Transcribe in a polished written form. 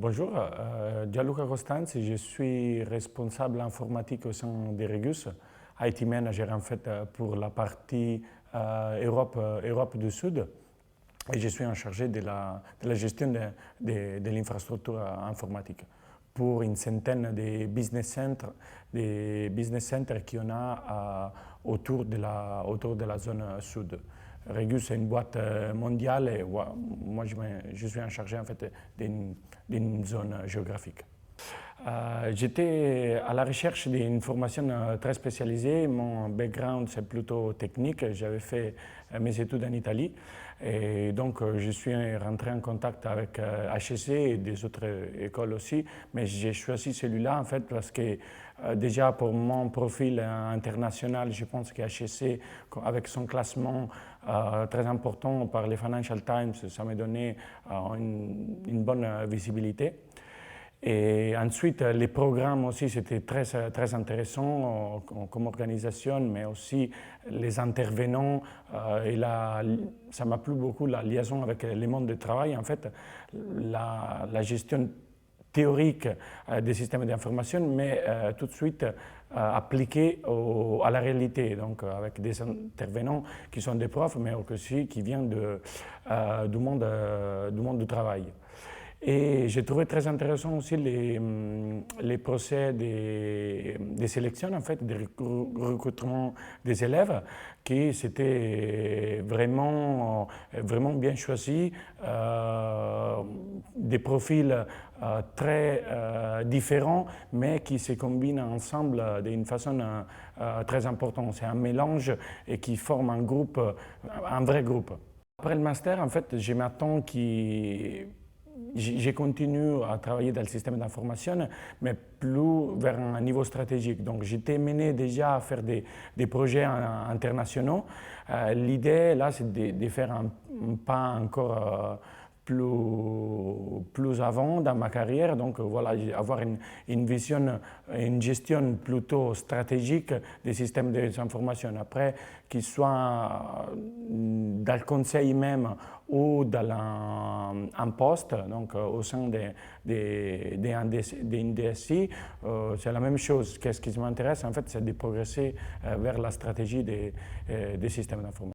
Bonjour, Gianluca Costanzi, je suis responsable informatique au sein de Regus, IT manager en fait pour la partie Europe du Sud. Et je suis en charge de la gestion de l'infrastructure informatique pour une centaine de business centers qu'il y en a autour de la zone sud. Regus est une boîte mondiale et moi je suis en charge en fait d'une zone géographique. J'étais à la recherche d'une formation très spécialisée. Mon background, c'est plutôt technique. J'avais fait mes études en Italie et donc je suis rentré en contact avec HEC et des autres écoles aussi. Mais j'ai choisi celui-là en fait parce que déjà pour mon profil international, je pense que HEC, avec son classement très important par les Financial Times, ça m'a donné une bonne visibilité. Et ensuite, les programmes aussi, c'était très intéressant comme organisation, mais aussi les intervenants. Ça m'a plu beaucoup la liaison avec le monde du travail. En fait, la gestion théorique des systèmes d'information, mais tout de suite appliquée à la réalité, donc avec des intervenants qui sont des profs, mais aussi qui viennent du monde du travail. Et j'ai trouvé très intéressant aussi les procès de sélection, en fait, de recrutement des élèves, qui s'étaient vraiment bien choisis, des profils très différents, mais qui se combinent ensemble d'une façon très importante. C'est un mélange et qui forme un vrai groupe. Après le master, en fait, je m'attends j'ai continué à travailler dans le système d'information, mais plus vers un niveau stratégique. Donc, j'étais mené déjà à faire des projets internationaux. L'idée, là, c'est de faire un pas encore plus avant dans ma carrière. Donc, voilà, avoir une vision, une gestion plutôt stratégique des systèmes d'information. Après, qu'ils soient dans le conseil même ou dans un poste, donc au sein d'une DSI, c'est la même chose. Qu'est-ce qui m'intéresse, en fait, c'est de progresser vers la stratégie des systèmes d'information.